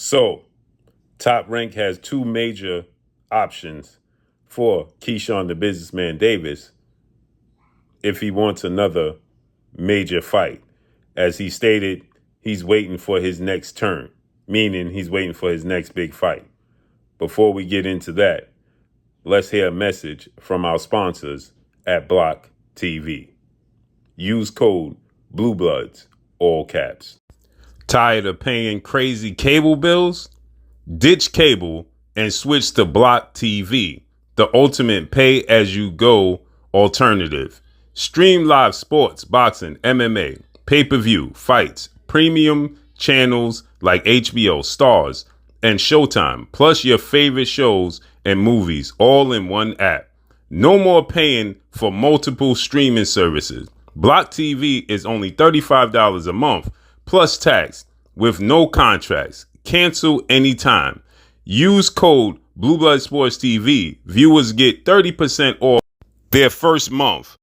So, Top Rank has two major options for Keyshawn the Businessman Davis if he wants another major fight. As he stated, he's waiting for his next turn, meaning he's waiting for his next big fight. Before we get into that, let's hear a message from our sponsors at Block TV. Use code BLUEBLOODS, all caps. Tired of paying crazy cable bills? Ditch cable and switch to Block TV, the ultimate pay-as-you-go alternative. Stream live sports, boxing, MMA, pay-per-view, fights, premium channels like HBO, Stars, and Showtime, plus your favorite shows and movies all in one app. No more paying for multiple streaming services. Block TV is only $35 a month, plus tax, with no contracts. Cancel anytime. Use code BlueBloodSportsTV. Viewers get 30% off their first month.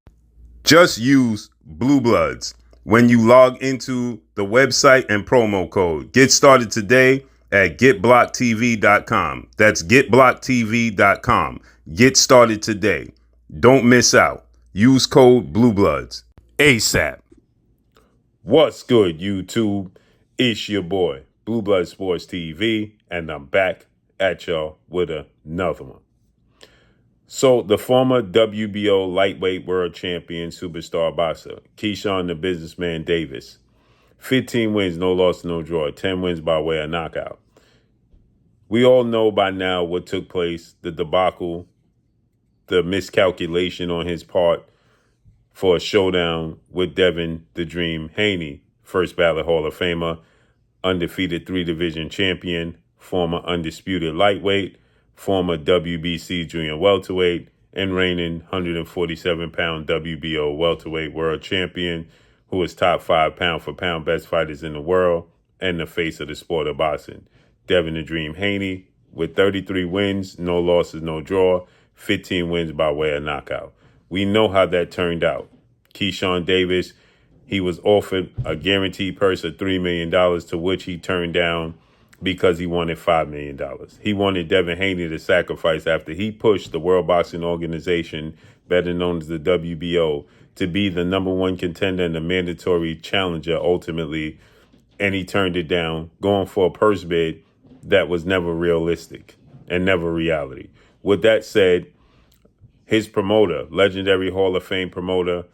Just use Blue Bloods when you log into the website and promo code. Get started today at getblocktv.com. That's getblocktv.com. Get started today. Don't miss out. Use code BlueBloods ASAP. What's good, YouTube? It's your boy, Blue Blood Sports TV, and I'm back at y'all with another one. So, the former WBO lightweight world champion superstar boxer, Keyshawn the Businessman Davis, 15 wins, no loss, no draw, 10 wins by way of knockout. We all know by now what took place, the debacle, the miscalculation on his part for a showdown with Devin the Dream Haney, first ballot Hall of Famer, undefeated 3-division champion, former undisputed lightweight, former WBC junior welterweight, and reigning 147-pound WBO welterweight world champion, who is top 5 pound-for-pound best fighters in the world and the face of the sport of boxing. Devin the Dream Haney with 33 wins, no losses, no draw, 15 wins by way of knockout. We know how that turned out. Keyshawn Davis, he was offered a guaranteed purse of $3 million, to which he turned down because he wanted $5 million. He wanted Devin Haney to sacrifice after he pushed the World Boxing Organization, better known as the WBO, to be the number one contender and the mandatory challenger ultimately, and he turned it down, going for a purse bid that was never realistic and never reality. With that said, his promoter, legendary Hall of Fame promoter,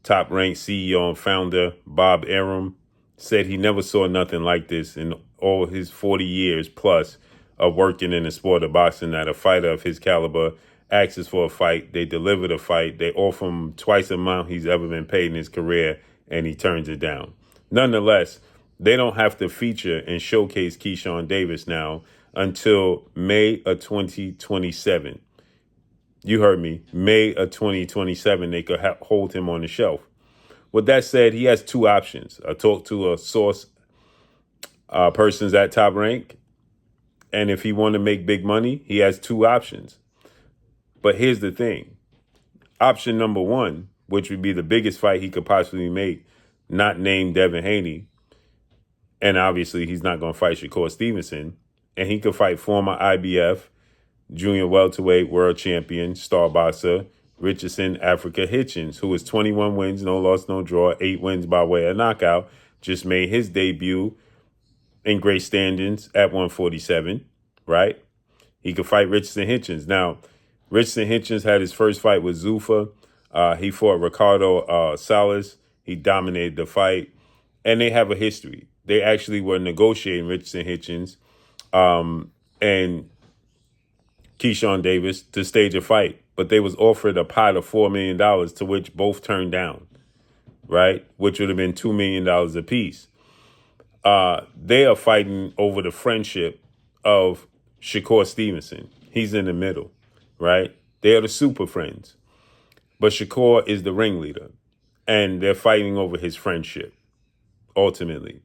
top-ranked CEO and founder, Bob Arum, said he never saw nothing like this in all his 40 years plus of working in the sport of boxing, that a fighter of his caliber asks for a fight, they deliver the fight, they offer him twice the amount he's ever been paid in his career, and he turns it down. Nonetheless, they don't have to feature and showcase Keyshawn Davis now until May of 2027. You heard me. May of 2027, they could hold him on the shelf. With that said, he has two options. I talked to a source, persons at Top Rank, and if he want to make big money, he has two options. But here's the thing. Option number one, which would be the biggest fight he could possibly make, not named Devin Haney, and obviously he's not going to fight Shakur Stevenson, and he could fight former IBF junior welterweight world champion, star boxer, Richardson, Africa Hitchins, who is 21 wins, no loss, no draw, 8 wins by way of knockout, just made his debut in great standings at 147, right? He could fight Richardson Hitchins. Now, Richardson Hitchins had his first fight with Zuffa. He fought Ricardo Salas. He dominated the fight, and they have a history. They actually were negotiating Richardson Hitchins and Keyshawn Davis to stage a fight, but they was offered a pot of $4 million, to which both turned down, right? Which would have been $2 million apiece. They are fighting over the friendship of Shakur Stevenson. He's in the middle, right? They are the super friends, but Shakur is the ringleader, and they're fighting over his friendship, ultimately.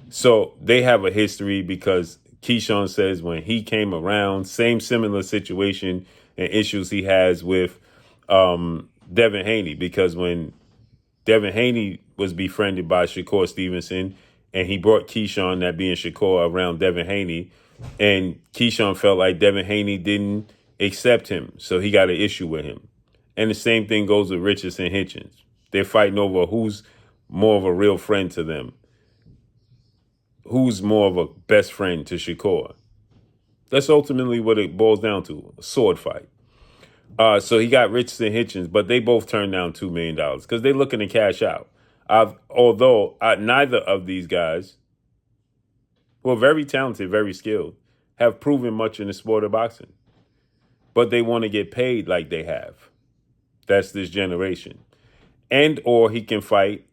So they have a history because Keyshawn says when he came around, same similar situation and issues he has with Devin Haney, because when Devin Haney was befriended by Shakur Stevenson, And he brought Keyshawn, that being Shakur, around Devin Haney. And Keyshawn felt like Devin Haney didn't accept him, so he got an issue with him. And the same thing goes with Richardson and Hitchins. They're fighting over who's more of a real friend to them. Who's more of a best friend to Shakur. That's ultimately what it boils down to, a sword fight. So he got Richardson and Hitchins, but they both turned down $2 million because they're looking to cash out. Although neither of these guys, who are very talented, very skilled, have proven much in the sport of boxing. But they want to get paid like they have. That's this generation. And or he can fight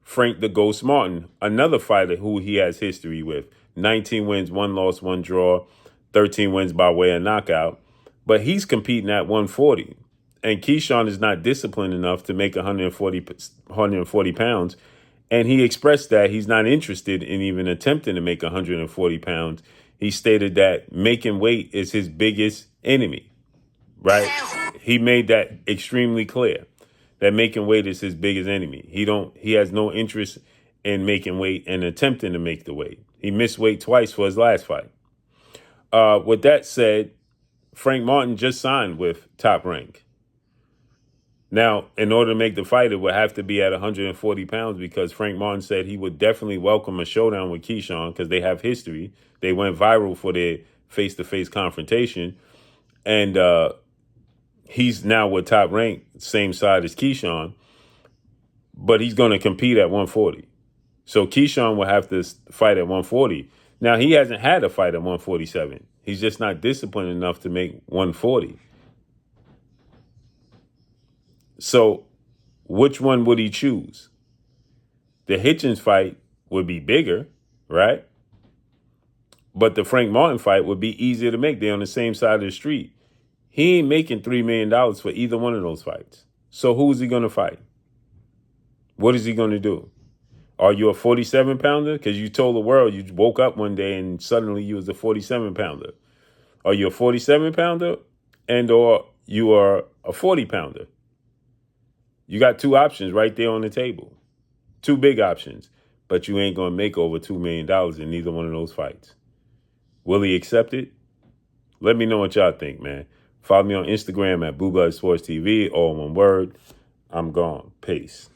Frank the Ghost Martin, another fighter who he has history with. 19 wins, 1 loss, 1 draw, 13 wins by way of knockout. But he's competing at 140. And Keyshawn is not disciplined enough to make 140 pounds. And he expressed that he's not interested in even attempting to make 140 pounds. He stated that making weight is his biggest enemy, right? He made that extremely clear, that making weight is his biggest enemy. He has no interest in making weight and attempting to make the weight. He missed weight twice for his last fight. With that said, Frank Martin just signed with Top Rank. Now, in order to make the fight, it would have to be at 140 pounds because Frank Martin said he would definitely welcome a showdown with Keyshawn because they have history. They went viral for their face-to-face confrontation. And he's now with Top Rank, same side as Keyshawn. But he's going to compete at 140. So Keyshawn will have to fight at 140. Now, he hasn't had a fight at 147. He's just not disciplined enough to make 140. So which one would he choose? The Hitchins fight would be bigger, right? But the Frank Martin fight would be easier to make. They're on the same side of the street. He ain't making $3 million for either one of those fights. So who's he going to fight? What is he going to do? Are you a 47-pounder? Because you told the world you woke up one day and suddenly you was a 47-pounder. Are you a 47-pounder and or you are a 40-pounder? You got 2 options right there on the table. 2 big options. But you ain't going to make over $2 million in neither one of those fights. Will he accept it? Let me know what y'all think, man. Follow me on Instagram at Blue Blood Sports TV, all one word. I'm gone. Peace.